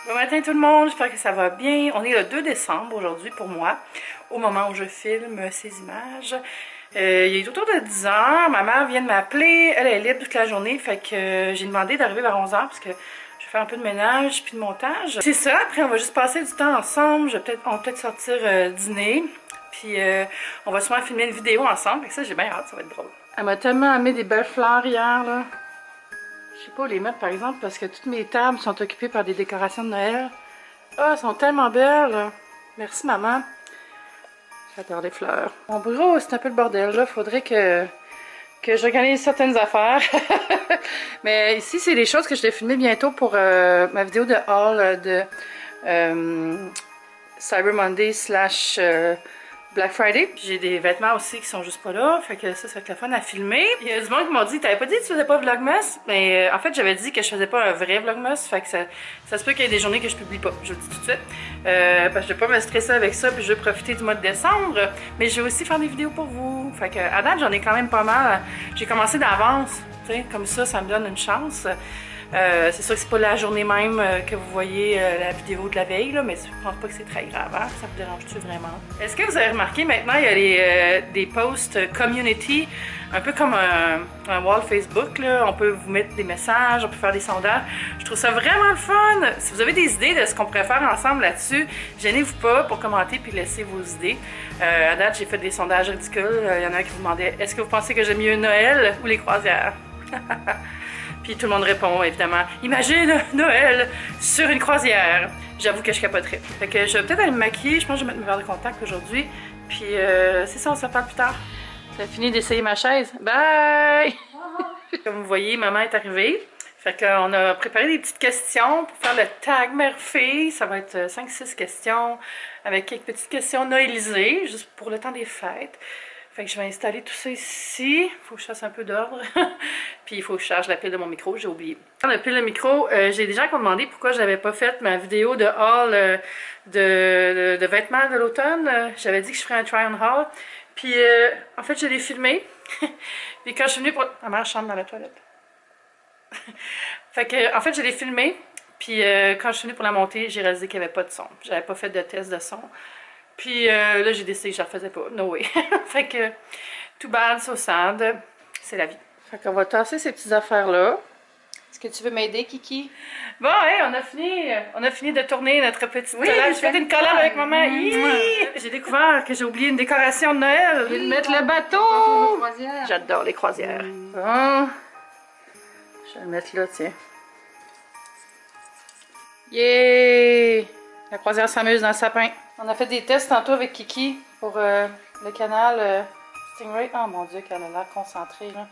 Bon matin tout le monde, j'espère que ça va bien. On est le 2 décembre aujourd'hui pour moi, au moment où je filme ces images. Il est autour de 10 h, ma mère vient de m'appeler, elle est libre toute la journée, fait que j'ai demandé d'arriver vers 11 h parce que je vais faire un peu de ménage puis de montage. C'est ça, après on va juste passer du temps ensemble, on va peut-être sortir dîner, puis on va sûrement filmer une vidéo ensemble, fait que ça j'ai bien hâte, ça va être drôle. Elle m'a tellement amené des belles fleurs hier là. Je sais pas où les mettre par exemple parce que toutes mes tables sont occupées par des décorations de Noël. Ah, elles sont tellement belles! Merci maman. J'adore les fleurs. Mon bureau, c'est un peu le bordel là. Faudrait que j'organise certaines affaires. Mais ici, c'est des choses que je vais filmer bientôt pour ma vidéo de haul de Cyber Monday / Black Friday. J'ai des vêtements aussi qui sont juste pas là, fait que ça va être le fun à filmer. Il y a du monde qui m'ont dit, t'avais pas dit que tu faisais pas vlogmas? Mais en fait, j'avais dit que je faisais pas un vrai vlogmas, fait que ça se peut qu'il y ait des journées que je publie pas, je le dis tout de suite. Parce que je vais pas me stresser avec ça, puis je vais profiter du mois de décembre, mais je vais aussi faire des vidéos pour vous. Fait que à date, j'en ai quand même pas mal. J'ai commencé d'avance, tu sais, comme ça me donne une chance. C'est sûr que c'est pas la journée même que vous voyez la vidéo de la veille, là, mais je pense pas que c'est très grave, hein? Ça vous dérange-tu vraiment? Est-ce que vous avez remarqué maintenant, il y a des posts community, un peu comme un wall Facebook, là. On peut vous mettre des messages, on peut faire des sondages. Je trouve ça vraiment le fun! Si vous avez des idées de ce qu'on pourrait faire ensemble là-dessus, gênez-vous pas pour commenter puis laisser vos idées. À date, j'ai fait des sondages ridicules. Il y en a un qui vous demandait, est-ce que vous pensez que j'aime mieux Noël ou les croisières? Puis tout le monde répond, évidemment, imagine Noël sur une croisière. J'avoue que je capoterais. Fait que je vais peut-être aller me maquiller. Je pense que je vais mettre mes verres de contact aujourd'hui. Puis c'est ça, on se reparle plus tard. J'ai fini d'essayer ma chaise. Bye! Comme vous voyez, maman est arrivée. Fait qu'on a préparé des petites questions pour faire le tag mère-fille. Ça va être 5-6 questions avec quelques petites questions noëlisées, juste pour le temps des fêtes. Fait que je vais installer tout ça ici. Il faut que je fasse un peu d'ordre. Puis il faut que je charge la pile de mon micro, j'ai oublié. La pile de micro, j'ai des gens qui m'ont demandé pourquoi je n'avais pas fait ma vidéo de haul de vêtements de l'automne. J'avais dit que je ferais un try-on haul. Puis en fait, je l'ai filmé. Puis quand je suis venue pour... Ma mère chante dans la toilette. Fait que en fait, je l'ai filmé. Puis quand je suis venue pour la monter, j'ai réalisé qu'il n'y avait pas de son. J'avais pas fait de test de son. Puis là, j'ai décidé que je ne la refaisais pas. No way. Fait que, too bad, so sad. C'est la vie. Fait qu'on va tasser ces petites affaires-là. Est-ce que tu veux m'aider, Kiki? Bon, hey, on a fini de tourner notre petite collage. J'ai fait une collage avec maman. J'ai découvert que j'ai oublié une décoration de Noël. Je vais mettre le bateau. J'adore les croisières. Bon. Je vais le mettre là, tiens. Yeah! La croisière s'amuse dans le sapin. On a fait des tests tantôt avec Kiki pour le canal Stingray. Oh mon Dieu, qu'elle a l'air concentrée, là.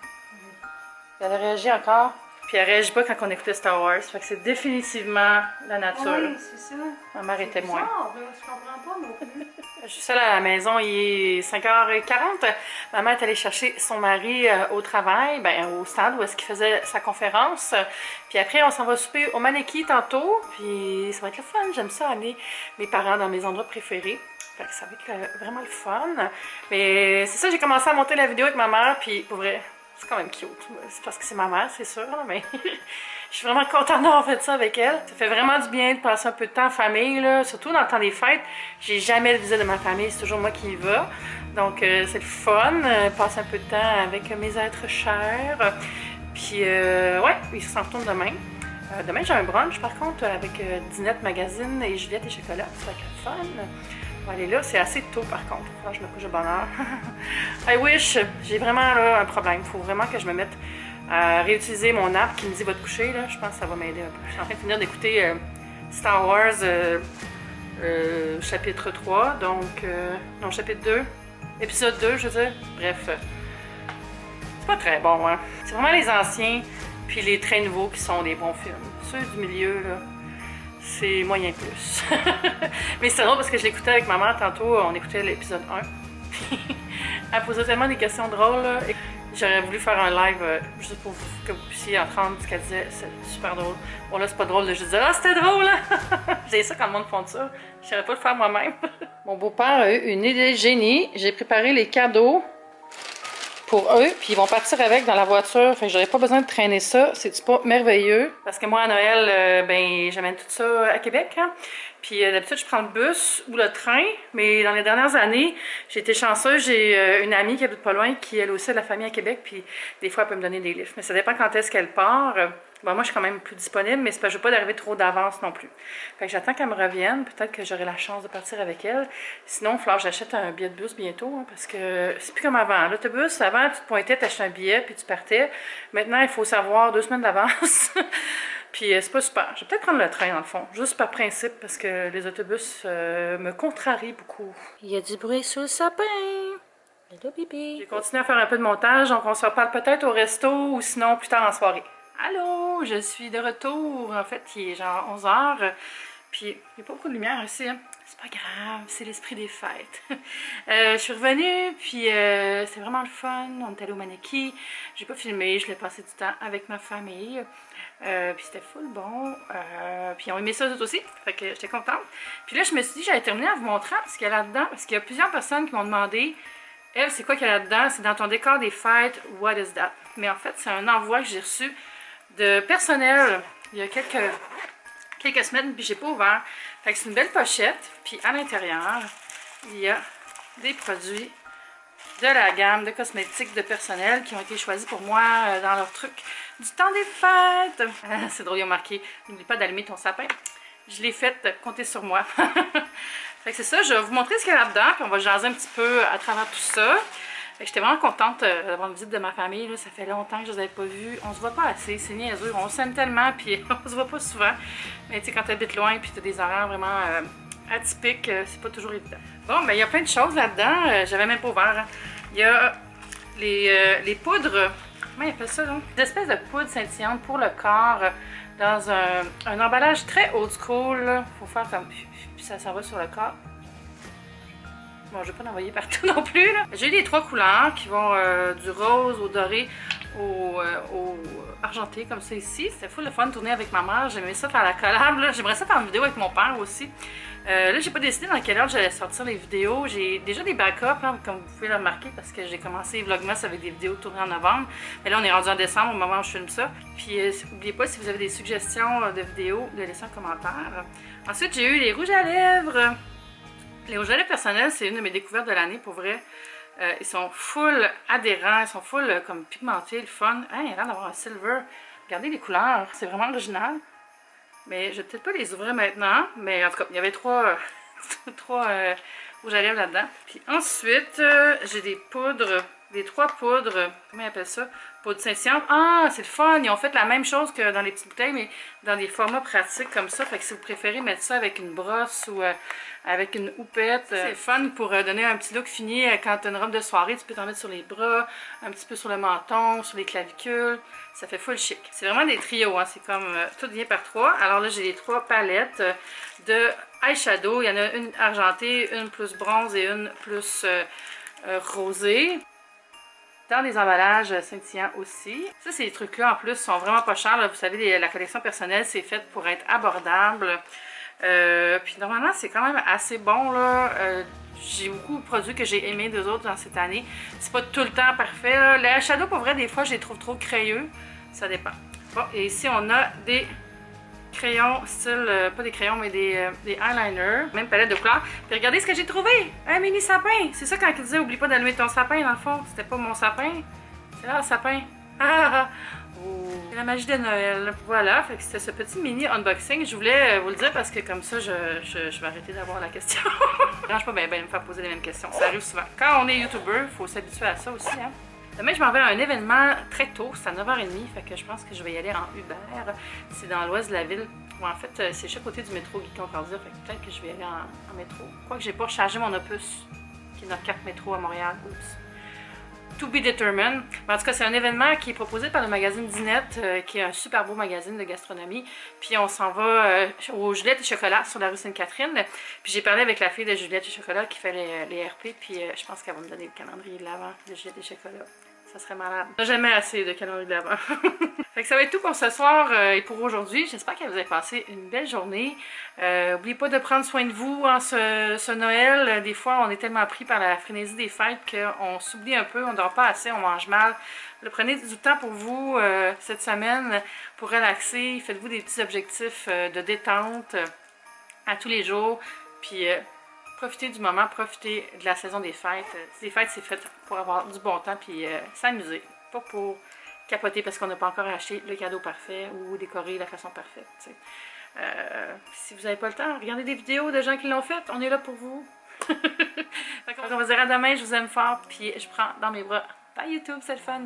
Elle réagit encore. Puis elle réagit pas quand on écoutait Star Wars. Fait que c'est définitivement la nature. Oui, c'est ça. Ma mère est témoin. Je comprends pas non plus. Je suis seule à la maison, il est 5h40. Maman est allée chercher son mari au travail, au stand où est-ce qu'il faisait sa conférence. Puis après, on s'en va souper au Maneki tantôt. Puis ça va être le fun, j'aime ça aller mes parents dans mes endroits préférés. Fait que ça va être vraiment le fun. Mais c'est ça, j'ai commencé à monter la vidéo avec ma mère, puis pour vrai, c'est quand même cute. C'est parce que c'est ma mère, c'est sûr, mais je suis vraiment contente d'avoir fait ça avec elle. Ça fait vraiment du bien de passer un peu de temps en famille, là. Surtout dans le temps des fêtes. J'ai jamais de visite de ma famille, c'est toujours moi qui y va. Donc c'est le fun, passer un peu de temps avec mes êtres chers. Puis ouais, ils s'en retournent demain. Demain j'ai un brunch par contre avec Dinette Magazine et Juliette et Chocolat. Ça va être le fun. On va aller là, c'est assez tôt par contre. Faut que je me couche de bonne heure. I wish, j'ai vraiment là un problème. Il faut vraiment que je me mette à réutiliser mon app qui me dit va te coucher. Là. Je pense que ça va m'aider un peu. Je suis en train de finir d'écouter Star Wars chapitre 3, donc non, chapitre 2, épisode 2, je veux dire. Bref, c'est pas très bon, hein. C'est vraiment les anciens, puis les très nouveaux qui sont des bons films. Ceux du milieu, là, c'est moyen plus. Mais c'est drôle parce que je l'écoutais avec maman tantôt, on écoutait l'épisode 1. Elle posait tellement des questions drôles, là. J'aurais voulu faire un live juste pour que vous puissiez entendre ce qu'elle disait. C'est super drôle. Bon là, c'est pas drôle de juste dire « Ah, c'était drôle! » J'ai ça quand le monde font ça. Je saurais pas le faire moi-même. Mon beau-père a eu une idée de génie. J'ai préparé les cadeaux pour eux, puis ils vont partir avec dans la voiture, fait que j'aurais pas besoin de traîner ça. C'est-tu pas merveilleux? Parce que moi, à Noël, ben, j'amène tout ça à Québec, hein? Puis d'habitude, je prends le bus ou le train, mais dans les dernières années, j'ai été chanceuse. J'ai une amie qui habite pas loin, qui elle aussi a de la famille à Québec, puis des fois, elle peut me donner des livres. Mais ça dépend quand est-ce qu'elle part. Bon, moi, je suis quand même plus disponible, mais c'est parce que je veux pas d'arriver trop d'avance non plus. Fait que j'attends qu'elle me revienne. Peut-être que j'aurai la chance de partir avec elle. Sinon, il va falloir que j'achète un billet de bus bientôt, hein, parce que c'est plus comme avant. L'autobus, avant, tu te pointais, tu achetais un billet, puis tu partais. Maintenant, il faut savoir 2 semaines d'avance. Puis c'est pas super. Je vais peut-être prendre le train, dans le fond, juste par principe, parce que les autobus me contrarient beaucoup. Il y a du bruit sous le sapin. Hello, bébé. J'ai continué à faire un peu de montage, donc on se reparle peut-être au resto ou sinon plus tard en soirée. Allô, je suis de retour. En fait, il est genre 11h. Puis, il n'y a pas beaucoup de lumière ici. Hein? C'est pas grave, c'est l'esprit des fêtes. Je suis revenue, puis c'est vraiment le fun. On est allé au Maneki. J'ai pas filmé, je l'ai passé du temps avec ma famille. Puis c'était full bon. Puis ils ont aimé ça eux aussi. Fait que j'étais contente. Puis là, je me suis dit, j'allais terminer en vous montrant ce qu'il y a là-dedans. Parce qu'il y a plusieurs personnes qui m'ont demandé, elle, c'est quoi qu'il y a là-dedans? C'est dans ton décor des fêtes, what is that? Mais en fait, c'est un envoi que j'ai reçu de personnel il y a quelques semaines, puis j'ai pas ouvert. Fait que c'est une belle pochette, puis à l'intérieur, il y a des produits de la gamme de cosmétiques de personnel qui ont été choisis pour moi dans leur truc du temps des fêtes. C'est drôle, ils ont marqué « N'oublie pas d'allumer ton sapin ». Je l'ai fait, comptez sur moi. Fait que c'est ça, je vais vous montrer ce qu'il y a là-dedans, puis on va jaser un petit peu à travers tout ça. J'étais vraiment contente d'avoir une visite de ma famille. Là. Ça fait longtemps que je ne les avais pas vus. On se voit pas assez, c'est niaiseux. On s'aime tellement, puis on se voit pas souvent. Mais tu sais, quand tu habites loin, puis tu as des horaires vraiment atypiques, c'est pas toujours évident. Bon, ben il y a plein de choses là-dedans. J'avais même pas ouvert. Hein. Il y a les poudres. Comment ils appellent ça, là? Des espèces de poudres scintillantes pour le corps dans un emballage très old school. Il faut faire comme... Puis ça s'en va sur le corps. Bon, je vais pas l'envoyer partout non plus. J'ai les 3 couleurs qui vont du rose au doré au argenté comme ça ici. C'était fou le fun de tourner avec ma mère. J'aimais ça faire la collab. J'aimerais ça faire une vidéo avec mon père aussi. Là, j'ai pas décidé dans quelle heure j'allais sortir les vidéos. J'ai déjà des backups, hein, comme vous pouvez le remarquer, parce que j'ai commencé Vlogmas avec des vidéos tournées en novembre. Mais là, on est rendu en décembre au moment où je filme ça. Puis, n'oubliez pas, si vous avez des suggestions de vidéos, de laisser un commentaire. Ensuite, j'ai eu les rouges à lèvres. Les rouges à lèvres personnels, c'est une de mes découvertes de l'année, pour vrai. Ils sont full adhérents, ils sont full comme pigmentés, le fun. Hein, il y a l'air d'avoir un silver. Regardez les couleurs, c'est vraiment original. Mais je vais peut-être pas les ouvrir maintenant, mais en tout cas, il y avait 3 rouges à lèvres là-dedans. Puis ensuite, j'ai des poudres, les 3 poudres, comment ils appellent ça? Poudre scintillantes. Ah, c'est le fun! Ils ont fait la même chose que dans les petites bouteilles, mais dans des formats pratiques comme ça. Fait que si vous préférez mettre ça avec une brosse ou avec une houppette, c'est fun pour donner un petit look fini. Quand tu as une robe de soirée, tu peux t'en mettre sur les bras, un petit peu sur le menton, sur les clavicules. Ça fait full chic. C'est vraiment des trios, hein. C'est comme tout vient par 3. Alors là, j'ai les 3 palettes de eyeshadow. Il y en a une argentée, une plus bronze et une plus rosée. Dans des emballages scintillants aussi. Ça, ces trucs-là, en plus, sont vraiment pas chers. Là. Vous savez, la collection personnelle, c'est faite pour être abordable. Puis normalement, c'est quand même assez bon, là. J'ai beaucoup de produits que j'ai aimés d'eux autres dans cette année. C'est pas tout le temps parfait, là. Les eyeshadows, pour vrai, des fois, je les trouve trop crayeux. Ça dépend. Bon, et ici, on a des crayons, style, pas des crayons, mais des eyeliners. Même palette de couleurs. Puis regardez ce que j'ai trouvé! Un mini sapin! C'est ça quand ils disaient, oublie pas d'allumer ton sapin, dans le fond. C'était pas mon sapin. C'est là, le sapin. Ah! Oh. C'est la magie de Noël. Voilà, fait que c'était ce petit mini unboxing. Je voulais vous le dire parce que comme ça, je vais arrêter d'avoir la question. Je ne pas bien me faire poser les mêmes questions. Ça arrive souvent. Quand on est YouTuber, il faut s'habituer à ça aussi, hein. Demain, je m'en vais à un événement très tôt, c'est à 9h30, fait que je pense que je vais y aller en Uber. C'est dans l'ouest de la ville. Bon, en fait, c'est juste à côté du métro Guy Concordia, fait que peut-être que je vais y aller en métro. Quoique j'ai pas rechargé mon Opus, qui est notre carte métro à Montréal. Oups. To be determined. Mais en tout cas, c'est un événement qui est proposé par le magazine Dinette, qui est un super beau magazine de gastronomie. Puis on s'en va au Juliette et Chocolat sur la rue Sainte-Catherine. Puis j'ai parlé avec la fille de Juliette et Chocolat qui fait les RP, puis je pense qu'elle va me donner le calendrier de l'avant de Juliette et Chocolat. Ça serait malade. On n'a jamais assez de calories de l'avant. Fait que ça va être tout pour ce soir et pour aujourd'hui. J'espère que vous avez passé une belle journée. N'oubliez pas de prendre soin de vous en ce Noël. Des fois, on est tellement pris par la frénésie des fêtes qu'on s'oublie un peu, on dort pas assez, on mange mal. Prenez du temps pour vous cette semaine pour relaxer. Faites-vous des petits objectifs de détente à tous les jours. Puis profitez du moment, profitez de la saison des fêtes. Les fêtes, c'est fait pour avoir du bon temps puis s'amuser. Pas pour capoter parce qu'on n'a pas encore acheté le cadeau parfait ou décorer de la façon parfaite. Si vous n'avez pas le temps, regardez des vidéos de gens qui l'ont fait. On est là pour vous. On va se dire à demain, je vous aime fort, puis je prends dans mes bras. Bye YouTube, c'est le fun!